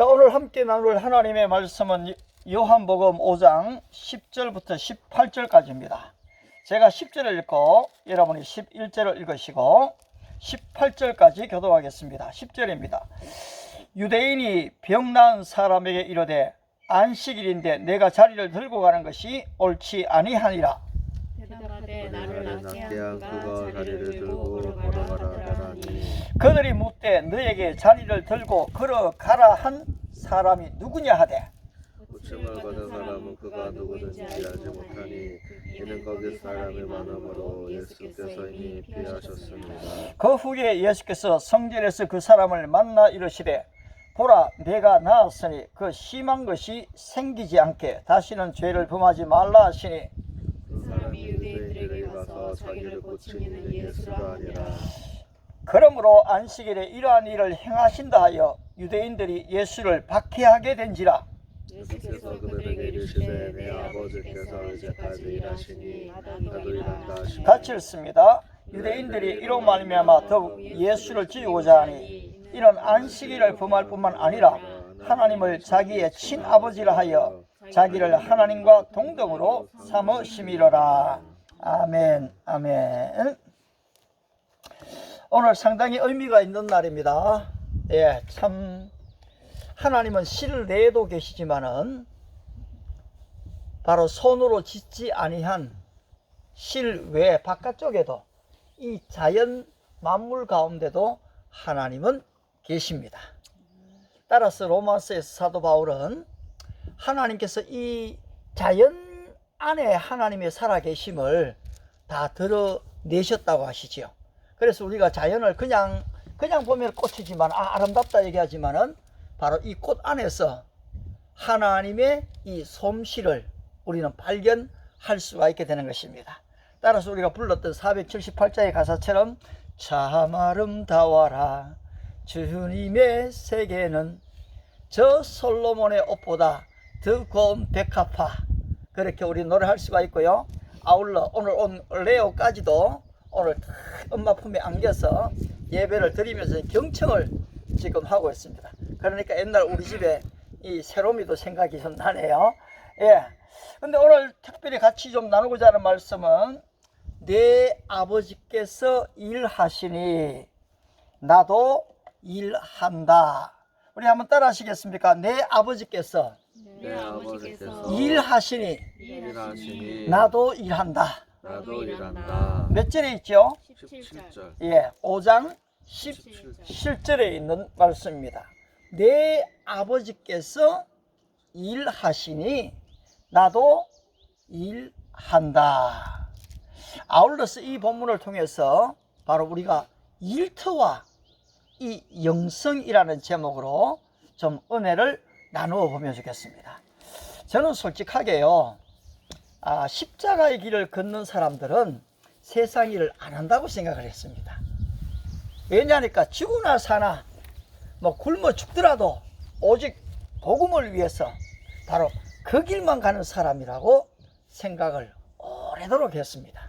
자, 오늘 함께 나눌 하나님의 말씀은 요한복음 5장 10절부터 18절까지입니다. 제가 10절을 읽고 여러분이 11절을 읽으시고 18절까지 교독하겠습니다. 10절입니다. 유대인이 병 나은 사람에게 이르되 안식일인데 내가 자리를 들고 가는 것이 옳지 아니하니라. 대답하되 나를 낫게 한 그가 자리를 들고 걸어가라 하더니 그들이 묻되 너에게 자리를 들고 걸어가라 한 사람이 누구냐 하되 고침을 받은 사람은 그가 누구든지 알지 못하니 이는 거기 사람이 많음으로 예수께서 이미 피하셨습니다. 그 후에 예수께서 성전에서 그 사람을 만나 이르시되 보라 내가 나았으니 그 심한 것이 생기지 않게 다시는 죄를 범하지 말라 하시니 그 사람이 유대인들에게 가서 자기를 고친 이는 예수가 아니라 그러므로 안식일에 이러한 일을 행하신다 하여 유대인들이 예수를 박해하게 된지라. 예수께서 그들에게 이르시되 내 아버지께서 이제까지 일하시니 나도 일한다 하시니 같이 읽습니다. 유대인들이 이로 말미암아 더욱 예수를 지우고자 하니 이는 안식일을 범할 뿐만 아니라 하나님을 자기의 친아버지라 하여 자기를 하나님과 동등으로 삼으심이로라. 아멘. 아멘. 오늘 상당히 의미가 있는 날입니다. 예, 참 하나님은 실내에도 계시지만은 바로 손으로 짓지 아니한 실외 바깥쪽에도 이 자연 만물 가운데도 하나님은 계십니다. 따라서 로마서에서 사도 바울은 하나님께서 이 자연 안에 하나님의 살아계심을 다 드러내셨다고 하시지요. 그래서 우리가 자연을 그냥 보면 꽃이지만 아름답다 얘기하지만은 바로 이 꽃 안에서 하나님의 이 솜씨를 우리는 발견할 수가 있게 되는 것입니다. 따라서 우리가 불렀던 478자의 가사처럼 참 아름다워라 주님의 세계는 저 솔로몬의 옷보다 더 고운 백합화, 그렇게 우리 노래할 수가 있고요. 아울러 오늘 온 레오까지도 오늘 엄마 품에 안겨서 예배를 드리면서 경청을 지금 하고 있습니다. 그러니까 옛날 우리 집에 이 새로미도 생각이 좀 나네요. 예. 근데 오늘 특별히 같이 좀 나누고자 하는 말씀은 내 아버지께서 일하시니 나도 일한다. 우리 한번 따라 하시겠습니까? 내 아버지께서 일하시니 나도 일한다. 나도 일한다. 몇 절에 있죠? 17절. 예, 5장 17절에 있는 말씀입니다. 내 아버지께서 일하시니 나도 일한다. 아울러서 이 본문을 통해서 바로 우리가 일터와 이 영성이라는 제목으로 좀 은혜를 나누어 보면 좋겠습니다. 저는 솔직하게요, 십자가의 길을 걷는 사람들은 세상 일을 안 한다고 생각을 했습니다. 왜냐하니까 죽으나 사나 뭐 굶어 죽더라도 오직 복음을 위해서 바로 그 길만 가는 사람이라고 생각을 오래도록 했습니다.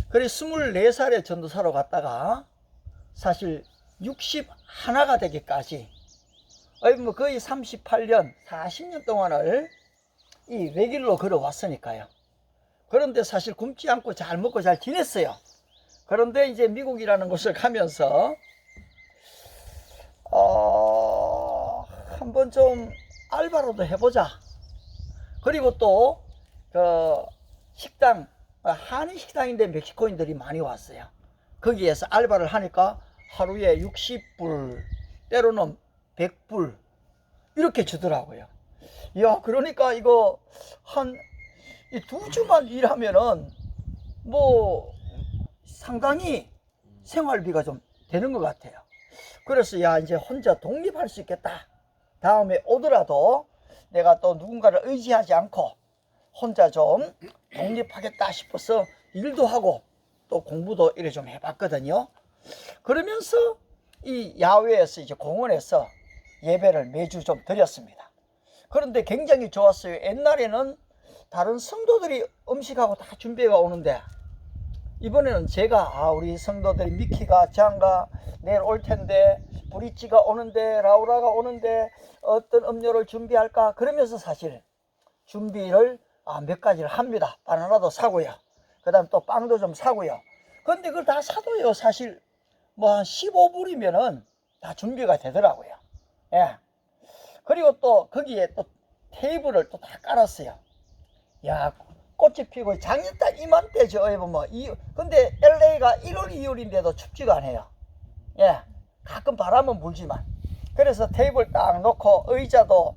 그래 24살에 전도사로 갔다가 사실 61가 되기까지 뭐 거의 38년 40년 동안을 이 외길로 걸어왔으니까요. 그런데 사실 굶지 않고 잘 먹고 잘 지냈어요. 그런데 이제 미국이라는 곳을 가면서 한번 좀 알바로도 해보자. 그리고 또 그 식당, 한인 식당인데 멕시코인들이 많이 왔어요. 거기에서 알바를 하니까 하루에 60불, 때로는 100불 이렇게 주더라고요. 야, 그러니까 이거 한 2주만 일하면은 뭐 상당히 생활비가 좀 되는 것 같아요. 그래서 야, 이제 혼자 독립할 수 있겠다. 다음에 오더라도 내가 또 누군가를 의지하지 않고 혼자 좀 독립하겠다 싶어서 일도 하고 또 공부도 이래 좀 해봤거든요. 그러면서 이 야외에서 이제 공원에서 예배를 매주 좀 드렸습니다. 그런데 굉장히 좋았어요. 옛날에는 다른 성도들이 음식하고 다 준비가 오는데 이번에는 제가 우리 성도들이 미키가 장가 내일 올 텐데 브릿지가 오는데, 라우라가 오는데 어떤 음료를 준비할까? 그러면서 사실 준비를 몇 가지를 합니다. 바나나도 사고요. 그 다음 또 빵도 좀 사고요. 근데 그걸 다 사도요, 사실 뭐 한 15불이면은 다 준비가 되더라고요. 예. 그리고 또 거기에 또 테이블을 또 다 깔았어요. 야, 꽃이 피고 작년 딱 이맘때죠. 뭐 근데 LA가 1월 2월인데도 춥지가 않아요. 예, 가끔 바람은 불지만. 그래서 테이블 딱 놓고 의자도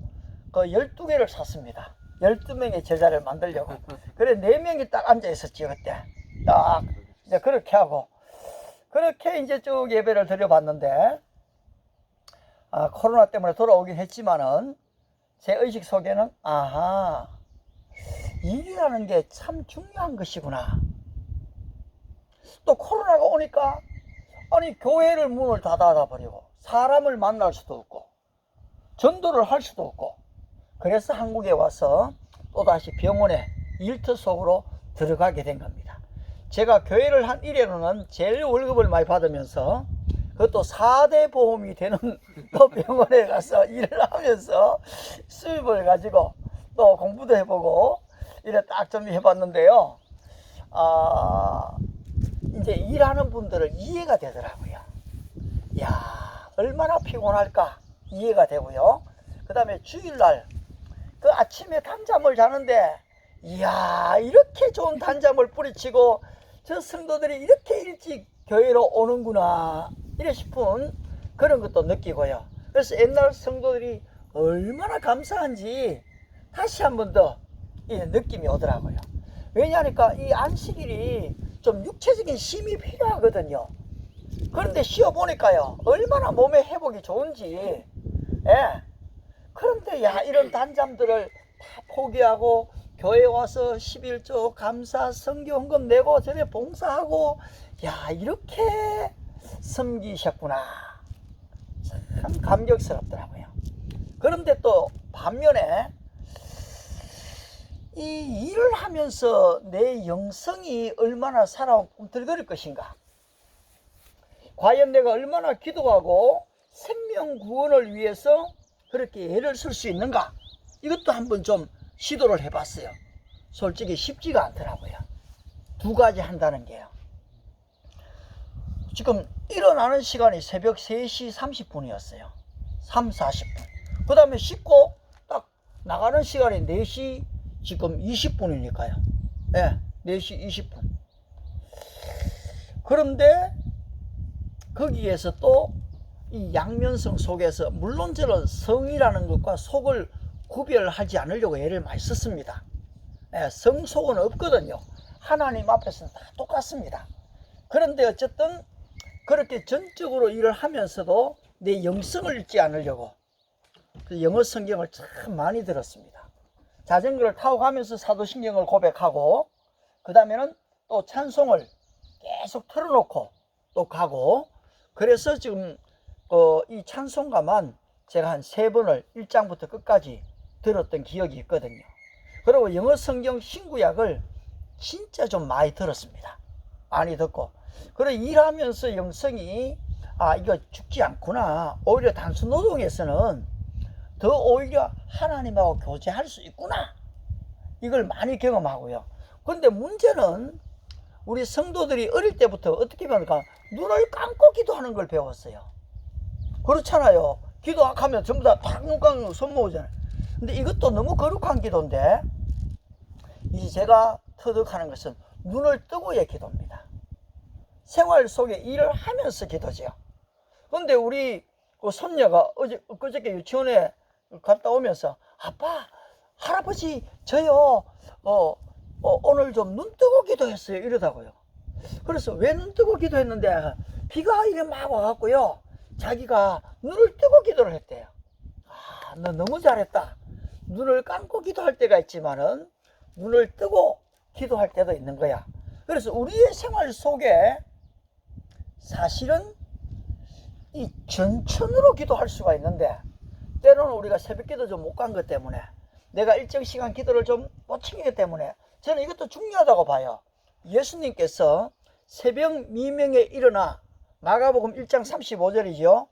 그 12개를 샀습니다. 12명의 제자를 만들려고. 그래 4명이 딱 앉아 있었지 그때. 딱 이제 그렇게 하고 그렇게 이제 쭉 예배를 드려봤는데, 코로나 때문에 돌아오긴 했지만은 제 의식 속에는 아하, 일이라는 게 참 중요한 것이구나. 또 코로나가 오니까 아니 교회를 문을 닫아버리고 사람을 만날 수도 없고 전도를 할 수도 없고, 그래서 한국에 와서 또다시 병원에 일터 속으로 들어가게 된 겁니다. 제가 교회를 한 이래로는 제일 월급을 많이 받으면서 그것도 4대 보험이 되는 또 병원에 가서 일을 하면서 수입을 가지고 또 공부도 해보고 이래 딱 정리해봤는데요. 이제 일하는 분들을 이해가 되더라고요. 야, 얼마나 피곤할까 이해가 되고요. 그 다음에 주일날 그 아침에 단잠을 자는데, 이야, 이렇게 좋은 단잠을 뿌리치고 저 성도들이 이렇게 일찍 교회로 오는구나 이래 싶은 그런 것도 느끼고요. 그래서 옛날 성도들이 얼마나 감사한지 다시 한 번 더 느낌이 오더라고요. 왜냐하니까 이 안식일이 좀 육체적인 힘이 필요하거든요. 그런데 쉬어보니까요, 얼마나 몸에 회복이 좋은지. 예. 그런데 야, 이런 단잠들을 다 포기하고 교회 와서 11조 감사 성경헌금 내고 저래 봉사하고, 야, 이렇게 섬기셨구나. 참 감격스럽더라고요. 그런데 또 반면에 이 일을 하면서 내 영성이 얼마나 살아 꿈틀거릴 것인가, 과연 내가 얼마나 기도하고 생명 구원을 위해서 그렇게 애를 쓸 수 있는가, 이것도 한번 좀 시도를 해봤어요. 솔직히 쉽지가 않더라고요. 2가지 한다는 게요. 지금 일어나는 시간이 새벽 3시 30분이었어요 3, 40분. 그 다음에 씻고 딱 나가는 시간이 4시 지금 20분이니까요. 예, 4시 20분. 그런데 거기에서 또 이 양면성 속에서, 물론 저는 성이라는 것과 속을 구별하지 않으려고 애를 많이 썼습니다. 예, 성 속은 없거든요. 하나님 앞에서는 다 똑같습니다. 그런데 어쨌든 그렇게 전적으로 일을 하면서도 내 영성을 잃지 않으려고 그 영어 성경을 참 많이 들었습니다. 자전거를 타고 가면서 사도신경을 고백하고, 그 다음에는 또 찬송을 계속 틀어놓고 또 가고, 그래서 지금 이 찬송가만 제가 한 3번을 1장부터 끝까지 들었던 기억이 있거든요. 그리고 영어 성경 신구약을 진짜 좀 많이 들었습니다. 많이 듣고, 그리고 일하면서 영성이 이거 죽지 않구나, 오히려 단순 노동에서는 더 오히려 하나님하고 교제할 수 있구나, 이걸 많이 경험하고요. 그런데 문제는 우리 성도들이 어릴 때부터 어떻게 보니까 눈을 감고 기도하는 걸 배웠어요. 그렇잖아요. 기도하면 전부 다 탁 눈 감고 손 모으잖아요. 근데 이것도 너무 거룩한 기도인데, 이제 제가 터득하는 것은 눈을 뜨고의 기도입니다. 생활 속에 일을 하면서 기도죠. 근데 우리 그 손녀가 그저께 유치원에 갔다 오면서, 아빠, 할아버지, 저요 오늘 좀 눈 뜨고 기도했어요, 이러다고요. 그래서 왜 눈 뜨고 기도했는데, 비가 이래 막 와갖고요, 자기가 눈을 뜨고 기도를 했대요. 너 너무 잘했다. 눈을 감고 기도할 때가 있지만은 눈을 뜨고 기도할 때도 있는 거야. 그래서 우리의 생활 속에 사실은 이 전천으로 기도할 수가 있는데, 때로는 우리가 새벽 기도 좀 못 간 것 때문에, 내가 일정 시간 기도를 좀 못 챙기기 때문에, 저는 이것도 중요하다고 봐요. 예수님께서 새벽 미명에 일어나, 마가복음 1장 35절이죠.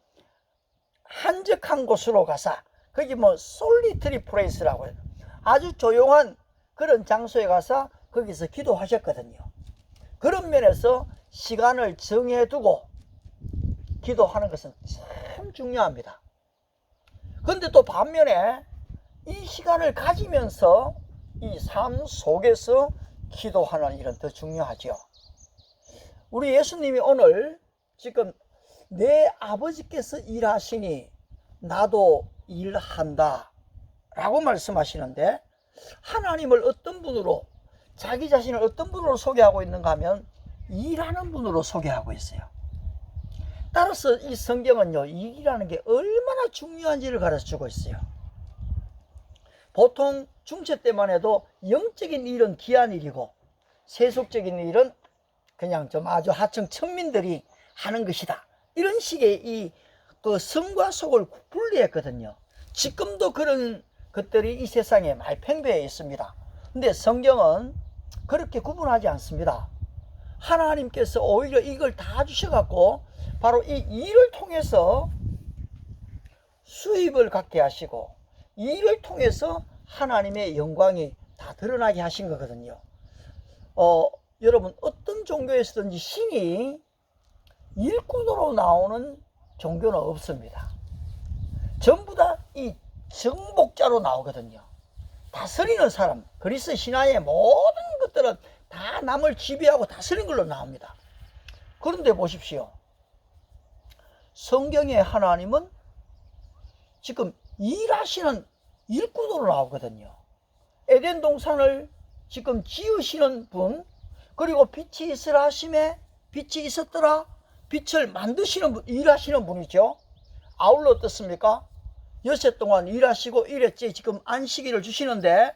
한적한 곳으로 가서, 거기 뭐 솔리터리 플레이스라고 해요. 아주 조용한 그런 장소에 가서 거기서 기도하셨거든요. 그런 면에서 시간을 정해두고 기도하는 것은 참 중요합니다. 그런데 또 반면에 이 시간을 가지면서 이 삶 속에서 기도하는 일은 더 중요하죠. 우리 예수님이 오늘 지금 내 아버지께서 일하시니 나도 일한다 라고 말씀하시는데, 하나님을 어떤 분으로, 자기 자신을 어떤 분으로 소개하고 있는가 하면 일하는 분으로 소개하고 있어요. 따라서 이 성경은요, 일이라는 게 얼마나 중요한지를 가르쳐주고 있어요. 보통 중세 때만 해도 영적인 일은 귀한 일이고 세속적인 일은 그냥 좀 아주 하층 천민들이 하는 것이다, 이런 식의 그 성과 속을 분리했거든요. 지금도 그런 것들이 이 세상에 많이 팽배해 있습니다. 근데 성경은 그렇게 구분하지 않습니다. 하나님께서 오히려 이걸 다 주셔갖고 바로 이 일을 통해서 수입을 갖게 하시고, 이 일을 통해서 하나님의 영광이 다 드러나게 하신 거거든요. 여러분, 어떤 종교에서든지 신이 일꾼으로 나오는 종교는 없습니다. 전부 다 이 정복자로 나오거든요. 다스리는 사람, 그리스 신화의 모든 것들은 다 남을 지배하고 다스리는 걸로 나옵니다. 그런데 보십시오. 성경의 하나님은 지금 일하시는 일꾼으로 나오거든요. 에덴 동산을 지금 지으시는 분, 그리고 빛이 있으라 하심에 빛이 있었더라, 빛을 만드시는 분, 일하시는 분이죠. 아울러 어떻습니까? 여섯 동안 일하시고 일했지 지금 안식일을 주시는데,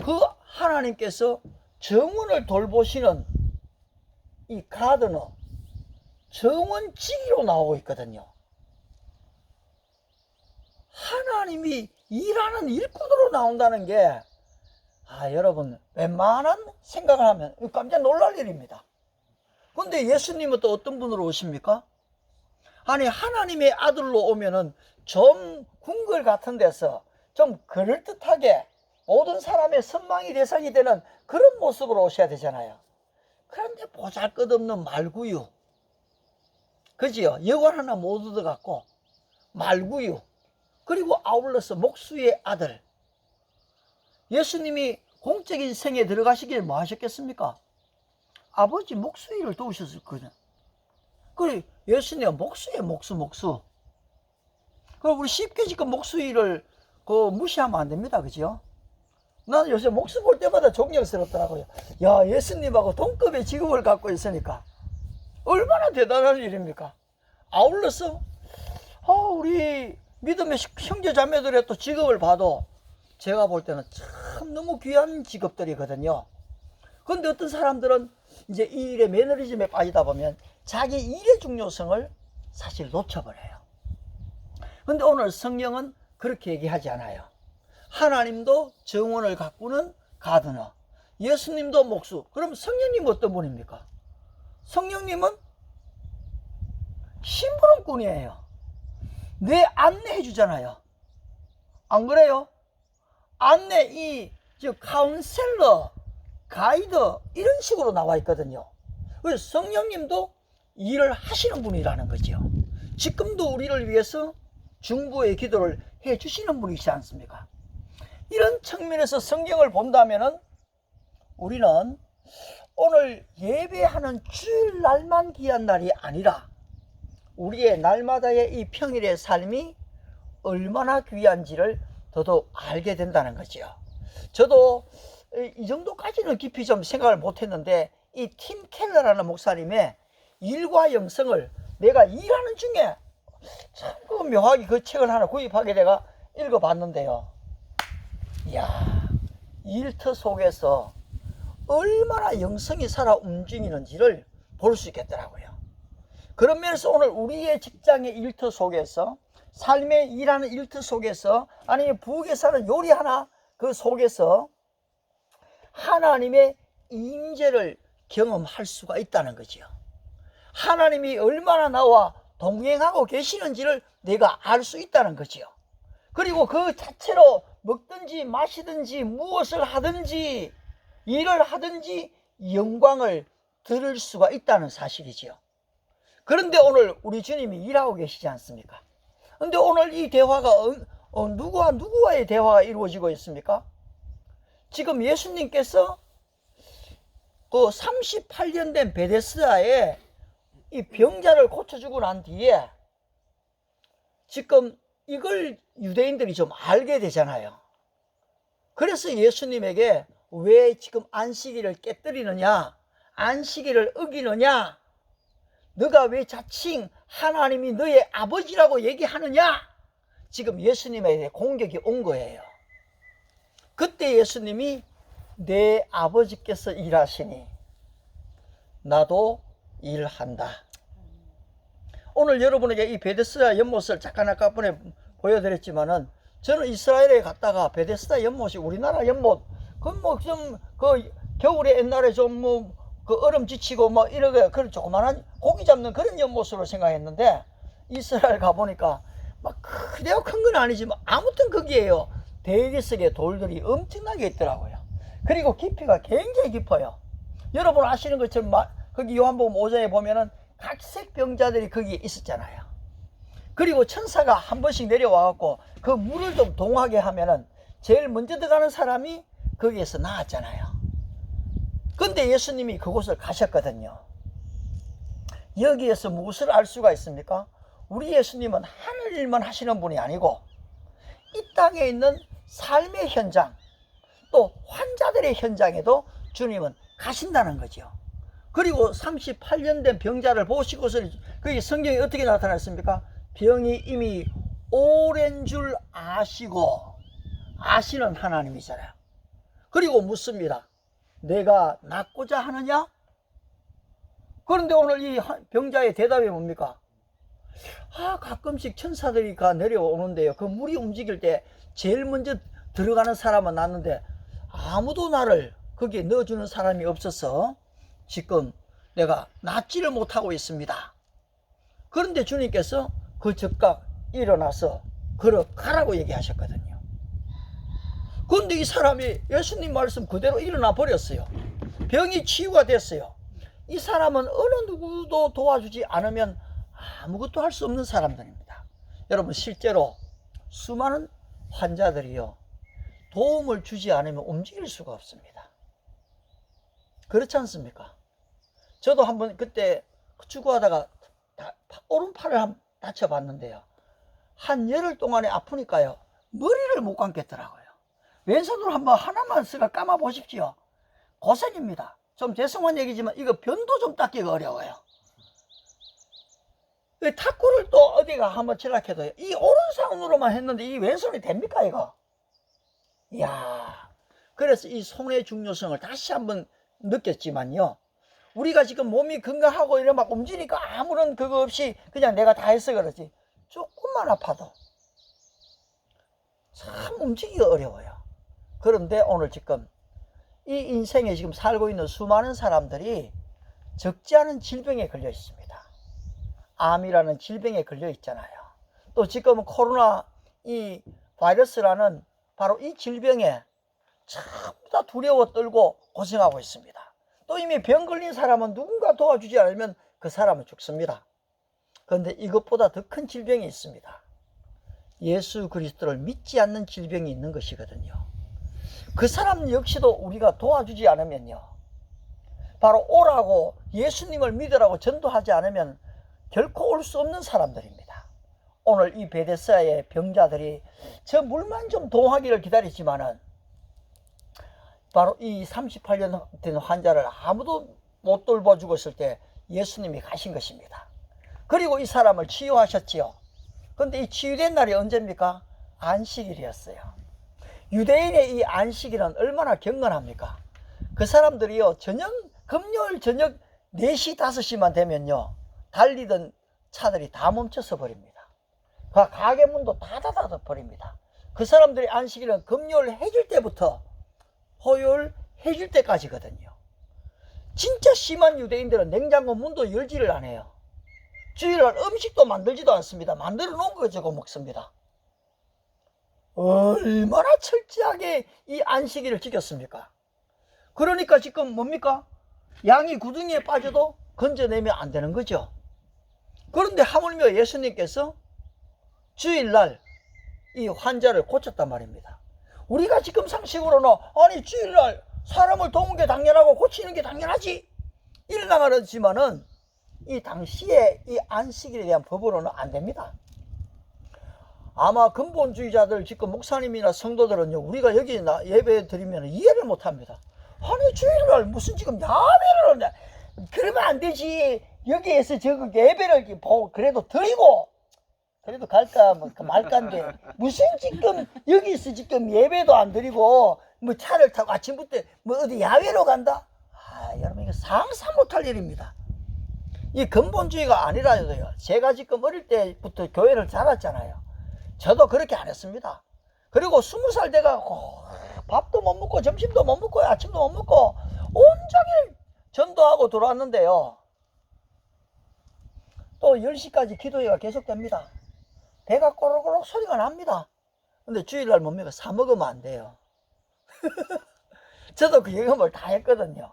그 하나님께서 정원을 돌보시는 이 가드너, 정원지기로 나오고 있거든요. 하나님이 일하는 일꾼으로 나온다는 게, 여러분, 웬만한 생각을 하면 깜짝 놀랄 일입니다. 그런데 예수님은 또 어떤 분으로 오십니까? 아니, 하나님의 아들로 오면은 좀 궁궐 같은 데서 좀 그럴듯하게 모든 사람의 선망의 대상이 되는 그런 모습으로 오셔야 되잖아요. 그런데 보잘것없는 말구유, 그지요? 여관 하나 못 얻어갖고 말구유, 그리고 아울러서 목수의 아들. 예수님이 공적인 생에 들어가시길 뭐 하셨겠습니까? 아버지 목수 일을 도우셨을 거예요. 그래, 예수님은 목수의 목수. 그럼 우리 쉽게 지금 목수 일을 무시하면 안 됩니다. 그죠? 나는 요새 목수 볼 때마다 존경스럽더라고요. 야, 예수님하고 동급의 직업을 갖고 있으니까 얼마나 대단한 일입니까? 아울러서 우리 믿음의 형제 자매들의 또 직업을 봐도 제가 볼 때는 참 너무 귀한 직업들이거든요. 그런데 어떤 사람들은 이제 이 일의 매너리즘에 빠지다 보면 자기 일의 중요성을 사실 놓쳐버려요. 그런데 오늘 성경은 그렇게 얘기하지 않아요. 하나님도 정원을 가꾸는 가드너, 예수님도 목수. 그럼 성령님은 어떤 분입니까? 성령님은 심부름꾼이에요. 내 안내해 주잖아요. 안 그래요? 안내, 카운셀러, 가이드, 이런 식으로 나와 있거든요. 그래서 성령님도 일을 하시는 분이라는 거죠. 지금도 우리를 위해서 중보의 기도를 해 주시는 분이지 않습니까? 이런 측면에서 성경을 본다면은 우리는 오늘 예배하는 주일날만 귀한 날이 아니라 우리의 날마다의 이 평일의 삶이 얼마나 귀한지를 더더욱 알게 된다는 거죠. 저도 이 정도까지는 깊이 좀 생각을 못했는데, 이 팀 켈러라는 목사님의 일과 영성을 내가 일하는 중에 참 묘하게 그 책을 하나 구입하게 내가 읽어봤는데요. 이야, 일터 속에서 얼마나 영성이 살아 움직이는지를 볼 수 있겠더라고요. 그런 면에서 오늘 우리의 직장의 일터 속에서, 삶의 일하는 일터 속에서, 아니면 부엌에 사는 요리 하나 그 속에서 하나님의 임재를 경험할 수가 있다는 거죠. 하나님이 얼마나 나와 동행하고 계시는지를 내가 알 수 있다는 거지요. 그리고 그 자체로 먹든지 마시든지 무엇을 하든지 일을 하든지 영광을 들을 수가 있다는 사실이지요. 그런데 오늘 우리 주님이 일하고 계시지 않습니까? 그런데 오늘 이 대화가 누구와 누구와의 대화가 이루어지고 있습니까? 지금 예수님께서 그 38년 된 베데스다에 이 병자를 고쳐주고 난 뒤에 지금 이걸 유대인들이 좀 알게 되잖아요. 그래서 예수님에게 왜 지금 안식일을 깨뜨리느냐, 안식일을 어기느냐, 너가 왜 자칭 하나님이 너의 아버지라고 얘기하느냐, 지금 예수님에게 공격이 온 거예요. 그때 예수님이 내 아버지께서 일하시니 나도 일한다. 오늘 여러분에게 이 베데스다 연못을 잠깐 아까번에 보여드렸지만은, 저는 이스라엘에 갔다가 베데스다 연못이 우리나라 연못, 그 겨울에 옛날에 좀 그 얼음 지치고 이렇게 그런 조그만한 고기 잡는 그런 연못으로 생각했는데, 이스라엘 가보니까 막 크대고 큰 건 아니지만 아무튼 거기에요, 대리석의 돌들이 엄청나게 있더라고요. 그리고 깊이가 굉장히 깊어요. 여러분 아시는 것처럼 거기 요한복음 5장에 보면은 각색 병자들이 거기에 있었잖아요. 그리고 천사가 한 번씩 내려와갖고 그 물을 좀 동하게 하면은 제일 먼저 들어가는 사람이 거기에서 나았잖아요. 근데 예수님이 그곳을 가셨거든요. 여기에서 무엇을 알 수가 있습니까? 우리 예수님은 하늘 일만 하시는 분이 아니고 이 땅에 있는 삶의 현장, 또 환자들의 현장에도 주님은 가신다는 거죠. 그리고 38년 된 병자를 보시고서 거기 성경에 어떻게 나타났습니까? 병이 이미 오랜 줄 아시고, 아시는 하나님이잖아요. 그리고 묻습니다. 내가 낫고자 하느냐? 그런데 오늘 이 병자의 대답이 뭡니까? 가끔씩 천사들이 내려오는데요, 그 물이 움직일 때 제일 먼저 들어가는 사람은 낫는데 아무도 나를 거기에 넣어주는 사람이 없어서 지금 내가 낫지를 못하고 있습니다. 그런데 주님께서 그 즉각 일어나서 걸어가라고 얘기하셨거든요. 그런데 이 사람이 예수님 말씀 그대로 일어나 버렸어요. 병이 치유가 됐어요. 이 사람은 어느 누구도 도와주지 않으면 아무것도 할 수 없는 사람들입니다. 여러분, 실제로 수많은 환자들이요, 도움을 주지 않으면 움직일 수가 없습니다. 그렇지 않습니까? 저도 한번 그때 축구하다가 오른팔을 다쳐봤는데요, 한 열흘 동안에 아프니까요 머리를 못 감겠더라고요. 왼손으로 한번 하나만 쓰가 감아 보십시오. 고생입니다. 좀 죄송한 얘기지만 이거 변도 좀 닦기가 어려워요. 탁구를 또 어디가 한번 칠락해도요, 이 오른손으로만 했는데 이 왼손이 됩니까 이거? 이야, 그래서 이 손의 중요성을 다시 한번 느꼈지만요, 우리가 지금 몸이 건강하고 이래 막 움직이니까 아무런 그거 없이 그냥 내가 다 해서 그렇지, 조금만 아파도 참 움직이기가 어려워요. 그런데 오늘 지금 이 인생에 지금 살고 있는 수많은 사람들이 적지 않은 질병에 걸려 있습니다. 암이라는 질병에 걸려 있잖아요. 또 지금은 코로나 이 바이러스라는 바로 이 질병에 전부 다 두려워 떨고 고생하고 있습니다. 또 이미 병 걸린 사람은 누군가 도와주지 않으면 그 사람은 죽습니다. 그런데 이것보다 더 큰 질병이 있습니다. 예수 그리스도를 믿지 않는 질병이 있는 것이거든요. 그 사람 역시도 우리가 도와주지 않으면요, 바로 오라고 예수님을 믿으라고 전도하지 않으면 결코 올 수 없는 사람들입니다. 오늘 이 베데스다의 병자들이 저 물만 좀 동하기를 기다리지만은 바로 이 38년 된 환자를 아무도 못 돌봐 죽었을 때 예수님이 가신 것입니다. 그리고 이 사람을 치유하셨지요. 그런데 이 치유된 날이 언제입니까? 안식일이었어요. 유대인의 이 안식일은 얼마나 경건합니까? 그 사람들이요, 금요일 저녁 4시 5시만 되면요, 달리던 차들이 다 멈춰서 버립니다. 가게 문도 다 닫아 버립니다. 그 사람들의 안식일은 금요일 해질 때부터 화요일 해질 때까지거든요. 진짜 심한 유대인들은 냉장고 문도 열지를 안 해요. 주일날 음식도 만들지도 않습니다. 만들어 놓은 거 저거 먹습니다. 얼마나 철저하게 이 안식일을 지켰습니까? 그러니까 지금 뭡니까? 양이 구덩이에 빠져도 건져내면 안 되는 거죠. 그런데 하물며 예수님께서 주일날 이 환자를 고쳤단 말입니다. 우리가 지금 상식으로는 아니 주일날 사람을 도우는 게 당연하고 고치는 게 당연하지 이러나가지만은 이 당시에 이 안식일에 대한 법으로는 안 됩니다. 아마 근본주의자들 지금 목사님이나 성도들은요, 우리가 여기 예배 드리면 이해를 못 합니다. 아니 주일날 무슨 지금 야배를 하냐, 그러면 안 되지. 여기에서 저거 예배를 그래도 드리고 그래도 갈까 말까인데 무슨 지금 여기서 지금 예배도 안 드리고 뭐 차를 타고 아침부터 뭐 어디 야외로 간다? 여러분 이거 상상 못할 일입니다. 이 근본주의가 아니라도요, 제가 지금 어릴 때부터 교회를 자랐잖아요. 저도 그렇게 안 했습니다. 그리고 20살 돼가고 밥도 못 먹고 점심도 못 먹고 아침도 못 먹고 온종일 전도하고 들어왔는데요, 또 10시까지 기도회가 계속됩니다. 배가 꼬르륵 소리가 납니다. 근데 주일날 뭡니까? 사 먹으면 안 돼요. 저도 그 경험을 다 했거든요.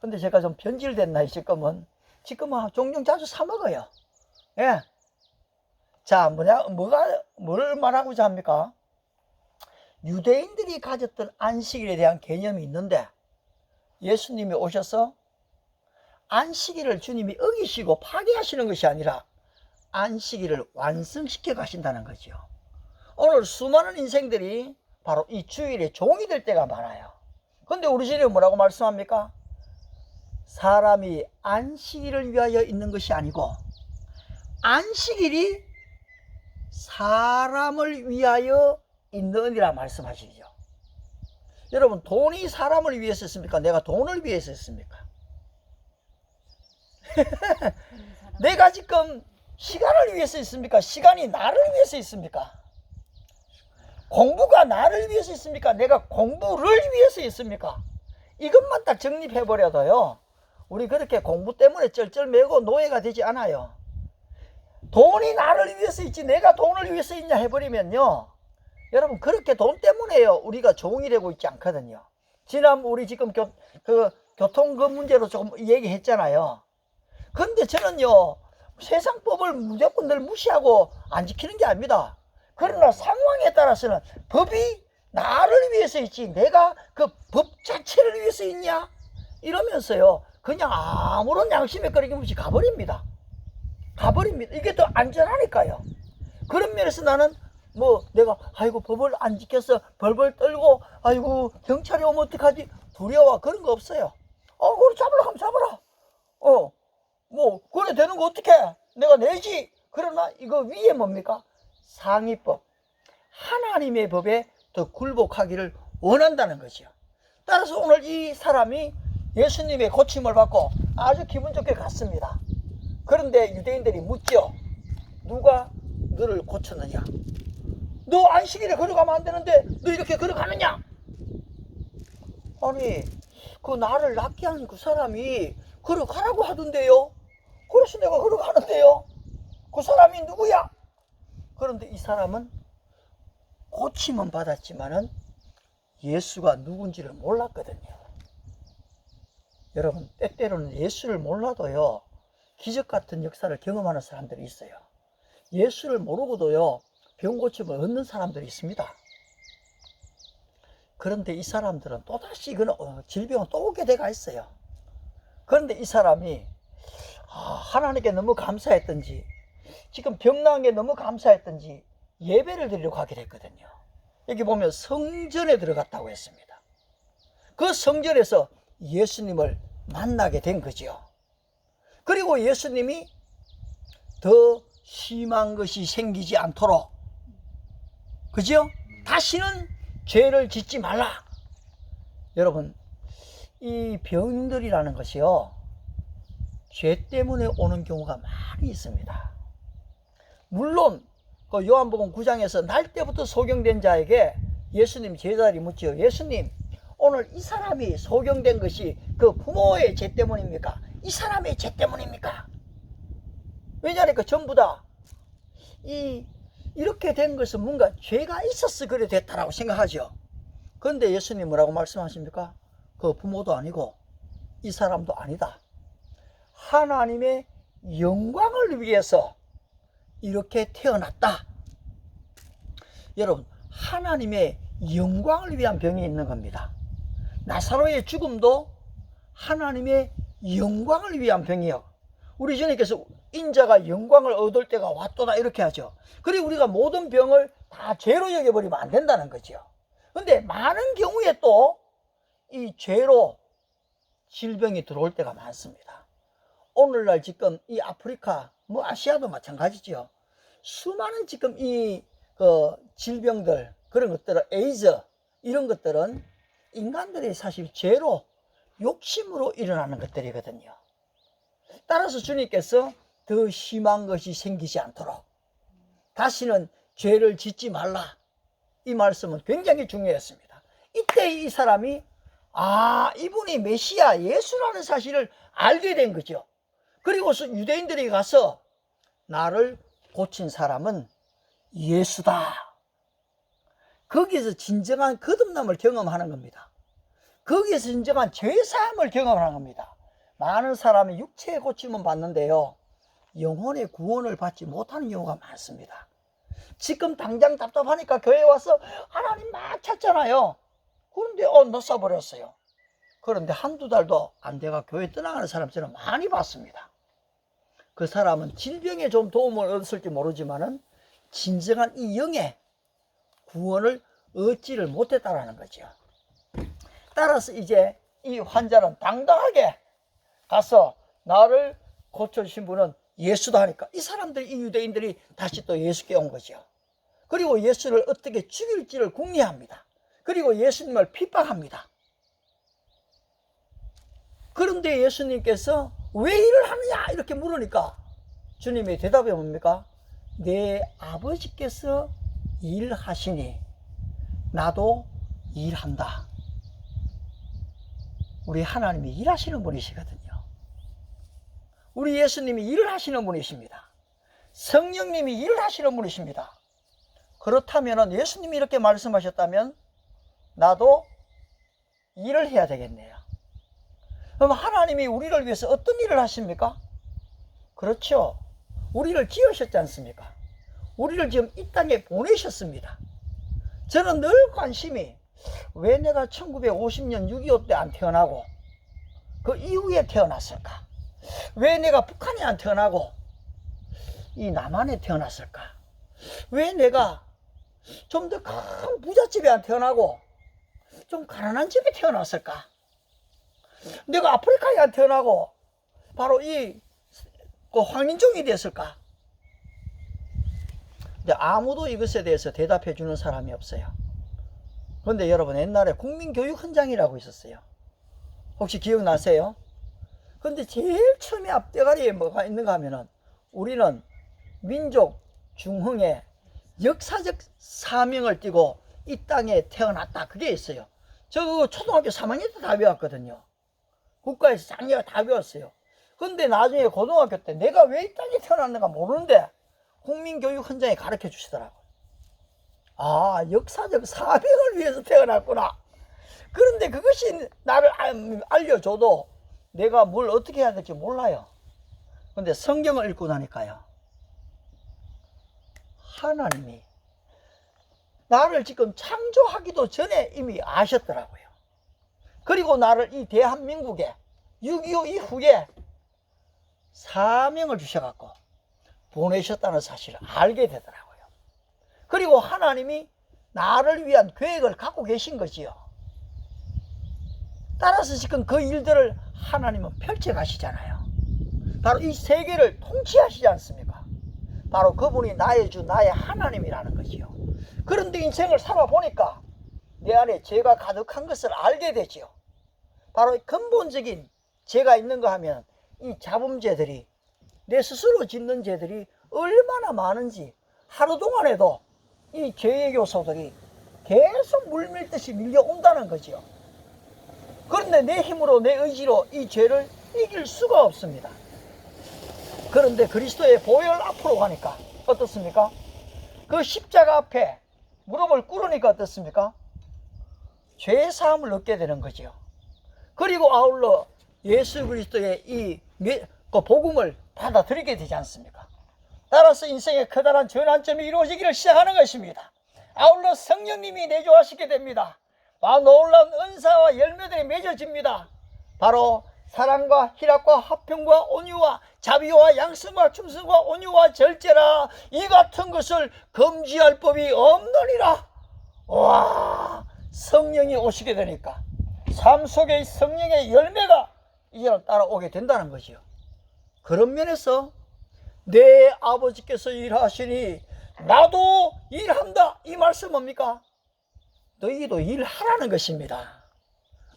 근데 제가 좀 변질됐나 지금은 종종 자주 사 먹어요. 예. 자, 뭘 말하고자 합니까? 유대인들이 가졌던 안식일에 대한 개념이 있는데 예수님이 오셔서 안식일을 주님이 어기시고 파괴하시는 것이 아니라 안식일을 완성시켜 가신다는 거죠. 오늘 수많은 인생들이 바로 이 주일에 종이 될 때가 많아요. 근데 우리 주일에 뭐라고 말씀합니까? 사람이 안식일을 위하여 있는 것이 아니고 안식일이 사람을 위하여 있느니라 말씀하시죠. 여러분, 돈이 사람을 위해서 했습니까? 내가 돈을 위해서 했습니까? 내가 지금 시간을 위해서 있습니까? 시간이 나를 위해서 있습니까? 공부가 나를 위해서 있습니까? 내가 공부를 위해서 있습니까? 이것만 딱 정립해버려도요, 우리 그렇게 공부 때문에 쩔쩔매고 노예가 되지 않아요. 돈이 나를 위해서 있지 내가 돈을 위해서 있냐 해버리면요, 여러분 그렇게 돈 때문에요 우리가 종이 되고 있지 않거든요. 지난 우리 지금 교통 그 문제로 조금 얘기했잖아요. 근데 저는요, 세상법을 무조건 늘 무시하고 안 지키는 게 아닙니다. 그러나 상황에 따라서는 법이 나를 위해서 있지 내가 그 법 자체를 위해서 있냐 이러면서요 그냥 아무런 양심의 거리낌 없이 가버립니다. 이게 더 안전하니까요. 그런 면에서 나는 내가 아이고 법을 안 지켜서 벌벌 떨고 아이고 경찰이 오면 어떡하지 두려워 그런 거 없어요. 그걸 잡으라 하면 잡아라. 그래 되는 거 어떡해 내가 내지. 그러나 이거 위에 뭡니까? 상위법, 하나님의 법에 더 굴복하기를 원한다는 거죠. 따라서 오늘 이 사람이 예수님의 고침을 받고 아주 기분 좋게 갔습니다. 그런데 유대인들이 묻죠. 누가 너를 고쳤느냐? 너 안식일에 걸어가면 안 되는데 너 이렇게 걸어가느냐? 아니 그 나를 낫게 한 그 사람이 걸어가라고 하던데요. 그래서 내가 걸어가는데요. 그 사람이 누구야? 그런데 이 사람은 고침은 받았지만은 예수가 누군지를 몰랐거든요. 여러분 때때로는 예수를 몰라도요 기적 같은 역사를 경험하는 사람들이 있어요. 예수를 모르고도요 병 고침을 얻는 사람들이 있습니다. 그런데 이 사람들은 또다시 질병은 또 오게 돼가 있어요. 그런데 이 사람이 하나님께 너무 감사했던지 지금 병 나은 게 너무 감사했던지 예배를 드리려고 하게 됐거든요. 여기 보면 성전에 들어갔다고 했습니다. 그 성전에서 예수님을 만나게 된 거죠. 그리고 예수님이 더 심한 것이 생기지 않도록, 그죠? 다시는 죄를 짓지 말라. 여러분, 이 병들이라는 것이요, 죄 때문에 오는 경우가 많이 있습니다. 물론 그 요한복음 9장에서 날 때부터 소경된 자에게 예수님 제자들이 묻죠. 예수님, 오늘 이 사람이 소경된 것이 그 부모의 죄 때문입니까? 이 사람의 죄 때문입니까? 왜냐하니까 전부 다 이렇게 된 것은 뭔가 죄가 있어서 그래 됐다라고 생각하죠. 그런데 예수님 뭐라고 말씀하십니까? 그 부모도 아니고 이 사람도 아니다. 하나님의 영광을 위해서 이렇게 태어났다. 여러분, 하나님의 영광을 위한 병이 있는 겁니다. 나사로의 죽음도 하나님의 영광을 위한 병이요. 우리 주님께서 인자가 영광을 얻을 때가 왔도다 이렇게 하죠. 그리고 우리가 모든 병을 다 죄로 여겨버리면 안 된다는 거죠. 근데 많은 경우에 또 이 죄로 질병이 들어올 때가 많습니다. 오늘날 지금 이 아프리카, 뭐 아시아도 마찬가지죠. 수많은 지금 이 질병들, 그런 것들은 에이즈, 이런 것들은 인간들이 사실 죄로, 욕심으로 일어나는 것들이거든요. 따라서 주님께서 더 심한 것이 생기지 않도록 다시는 죄를 짓지 말라, 이 말씀은 굉장히 중요했습니다. 이때 이 사람이 이분이 메시아 예수라는 사실을 알게 된 거죠. 그리고서 유대인들이 가서 나를 고친 사람은 예수다. 거기에서 진정한 거듭남을 경험하는 겁니다. 거기에서 진정한 죄사함을 경험하는 겁니다. 많은 사람이 육체의 고침은 받는데요, 영혼의 구원을 받지 못하는 경우가 많습니다. 지금 당장 답답하니까 교회에 와서 하나님 막 찾잖아요. 그런데 놓아버렸어요. 그런데 한두 달도 안 돼가 교회 떠나가는 사람 저는 많이 봤습니다. 그 사람은 질병에 좀 도움을 얻었을지 모르지만은 진정한 이 영의 구원을 얻지를 못했다라는 거죠. 따라서 이제 이 환자는 당당하게 가서 나를 고쳐주신 분은 예수다 하니까 이 사람들, 이 유대인들이 다시 또 예수께 온 거죠. 그리고 예수를 어떻게 죽일지를 궁리합니다. 그리고 예수님을 핍박합니다. 그런데 예수님께서 왜 일을 하느냐 이렇게 물으니까 주님의 대답이 뭡니까? 내 아버지께서 일하시니 나도 일한다. 우리 하나님이 일하시는 분이시거든요. 우리 예수님이 일을 하시는 분이십니다. 성령님이 일을 하시는 분이십니다. 그렇다면 예수님이 이렇게 말씀하셨다면 나도 일을 해야 되겠네요. 그럼 하나님이 우리를 위해서 어떤 일을 하십니까? 그렇죠. 우리를 지으셨지 않습니까? 우리를 지금 이 땅에 보내셨습니다. 저는 늘 관심이 왜 내가 1950년 6.25 때 안 태어나고 그 이후에 태어났을까? 왜 내가 북한에 안 태어나고 이 남한에 태어났을까? 왜 내가 좀 더 큰 부잣집에 안 태어나고 좀 가난한 집에 태어났을까? 내가 아프리카에 안 태어나고 바로 황인종이 됐을까? 근데 아무도 이것에 대해서 대답해 주는 사람이 없어요. 그런데 여러분, 옛날에 국민교육헌장이라고 있었어요. 혹시 기억나세요? 그런데 제일 처음에 앞대가리에 뭐가 있는가 하면은 우리는 민족 중흥의 역사적 사명을 띠고 이 땅에 태어났다, 그게 있어요. 저 초등학교 3학년 때 다 배웠거든요. 국가에서 작년에 다 배웠어요. 근데 나중에 고등학교 때 내가 왜 이 땅에 태어났는가 모르는데 국민교육헌장이 가르쳐 주시더라고요. 역사적 사명을 위해서 태어났구나. 그런데 그것이 나를 알려줘도 내가 뭘 어떻게 해야 될지 몰라요. 근데 성경을 읽고 나니까요, 하나님이 나를 지금 창조하기도 전에 이미 아셨더라고요. 그리고 나를 이 대한민국에 6.25 이후에 사명을 주셔갖고 보내셨다는 사실을 알게 되더라고요. 그리고 하나님이 나를 위한 계획을 갖고 계신 거지요. 따라서 지금 그 일들을 하나님은 펼쳐가시잖아요. 바로 이 세계를 통치하시지 않습니까? 바로 그분이 나의 주, 나의 하나님이라는 것이요. 그런데 인생을 살아보니까 내 안에 죄가 가득한 것을 알게 되지요. 바로 근본적인 죄가 있는가 하면 이 잡음죄들이, 내 스스로 짓는 죄들이 얼마나 많은지 하루 동안에도 이 죄의 요소들이 계속 물밀듯이 밀려온다는 거지요. 그런데 내 힘으로, 내 의지로 이 죄를 이길 수가 없습니다. 그런데 그리스도의 보혈 앞으로 가니까 어떻습니까? 그 십자가 앞에 무릎을 꿇으니까 어떻습니까? 죄 사함을 얻게 되는 거죠. 그리고 아울러 예수 그리스도의 이 복음을 받아들이게 되지 않습니까? 따라서 인생의 커다란 전환점이 이루어지기를 시작하는 것입니다. 아울러 성령님이 내주하시게 됩니다. 놀라운 은사와 열매들이 맺어집니다. 바로 사랑과 희락과 화평과 온유와 자비와 양성과 충성과 온유와 절제라, 이 같은 것을 금지할 법이 없느니라. 와, 성령이 오시게 되니까 삶 속에 성령의 열매가 이제는 따라오게 된다는 거지요. 그런 면에서 내 아버지께서 일하시니 나도 일한다, 이 말씀 뭡니까? 너희도 일하라는 것입니다.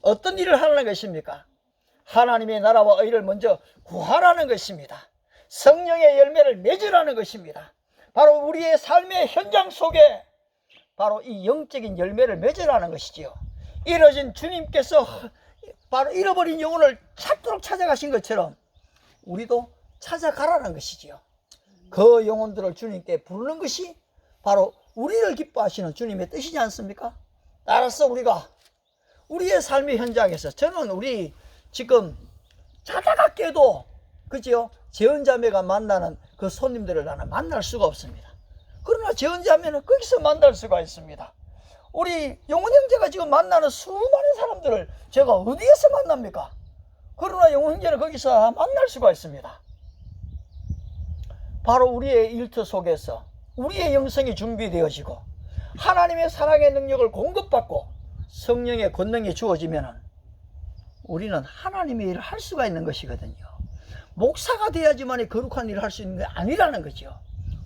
어떤 일을 하라는 것입니까? 하나님의 나라와 의를 먼저 구하라는 것입니다. 성령의 열매를 맺으라는 것입니다. 바로 우리의 삶의 현장 속에 바로 이 영적인 열매를 맺으라는 것이지요. 이뤄진 주님께서 바로 잃어버린 영혼을 찾도록 찾아가신 것처럼 우리도 찾아가라는 것이지요. 그 영혼들을 주님께 부르는 것이 바로 우리를 기뻐하시는 주님의 뜻이지 않습니까? 따라서 우리가 우리의 삶의 현장에서, 저는 우리 지금 자다가 깨도 그죠? 재혼자매가 만나는 그 손님들을 나는 만날 수가 없습니다. 그러나 재혼자매는 거기서 만날 수가 있습니다. 우리 영혼 형제가 지금 만나는 수많은 사람들을 제가 어디에서 만납니까? 그러나 영혼 형제는 거기서 만날 수가 있습니다. 바로 우리의 일터 속에서 우리의 영성이 준비되어지고 하나님의 사랑의 능력을 공급받고 성령의 권능이 주어지면 우리는 하나님의 일을 할 수가 있는 것이거든요. 목사가 돼야지만 거룩한 일을 할 수 있는 게 아니라는 거죠.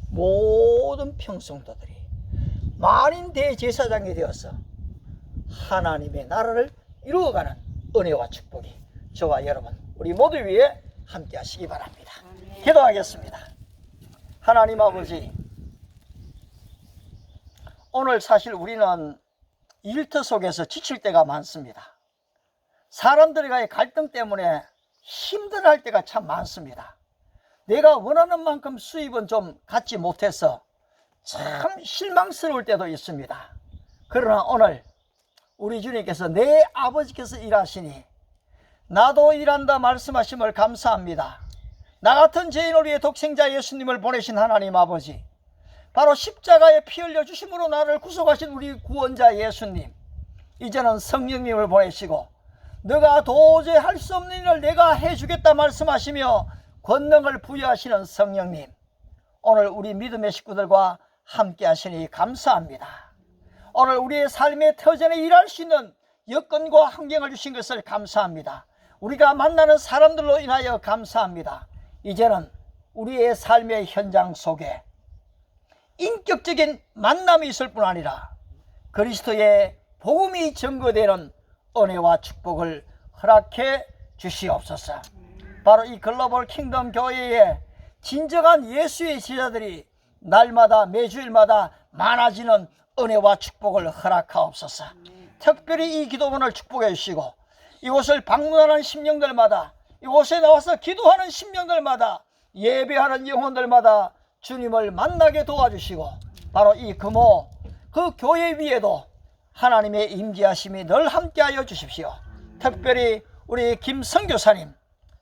모든 평성도들이 만인 대제사장이 되어서 하나님의 나라를 이루어가는 은혜와 축복이 저와 여러분 우리 모두 위에 함께 하시기 바랍니다. 기도하겠습니다. 하나님 아버지, 오늘 사실 우리는 일터 속에서 지칠 때가 많습니다. 사람들과의 갈등 때문에 힘들어할 때가 참 많습니다. 내가 원하는 만큼 수입은 좀 갖지 못해서 참 실망스러울 때도 있습니다. 그러나 오늘 우리 주님께서 내 아버지께서 일하시니 나도 일한다 말씀하심을 감사합니다. 나 같은 죄인을 위해 독생자 예수님을 보내신 하나님 아버지, 바로 십자가에 피 흘려 주심으로 나를 구속하신 우리 구원자 예수님, 이제는 성령님을 보내시고 너가 도저히 할 수 없는 일을 내가 해주겠다 말씀하시며 권능을 부여하시는 성령님, 오늘 우리 믿음의 식구들과 함께 하시니 감사합니다. 오늘 우리의 삶의 터전에 일할 수 있는 여건과 환경을 주신 것을 감사합니다. 우리가 만나는 사람들로 인하여 감사합니다. 이제는 우리의 삶의 현장 속에 인격적인 만남이 있을 뿐 아니라 그리스도의 복음이 증거되는 은혜와 축복을 허락해 주시옵소서. 바로 이 글로벌 킹덤 교회에 진정한 예수의 제자들이 날마다 매주일마다 많아지는 은혜와 축복을 허락하옵소서. 특별히 이 기도문을 축복해 주시고 이곳을 방문하는 심령들마다, 이곳에 나와서 기도하는 심령들마다, 예배하는 영혼들마다 주님을 만나게 도와주시고 바로 이 금호 그 교회 위에도 하나님의 임재하심이 늘 함께하여 주십시오. 특별히 우리 김성교사님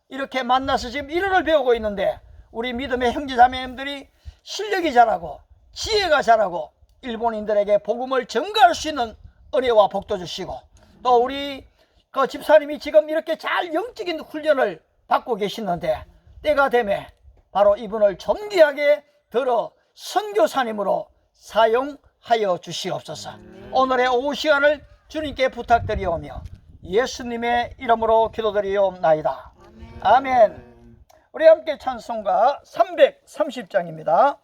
이렇게 만나서 지금 일어를 배우고 있는데 우리 믿음의 형제자매님들이 실력이 자라고 지혜가 자라고 일본인들에게 복음을 전가할 수 있는 은혜와 복도 주시고, 또 우리 그 집사님이 지금 이렇게 잘 영적인 훈련을 받고 계시는데 때가 되매 바로 이분을 존귀하게 들어 선교사님으로 사용하여 주시옵소서. 오늘의 오후 시간을 주님께 부탁드리오며 예수님의 이름으로 기도드리옵나이다. 아멘. 우리 함께 찬송가 330장입니다.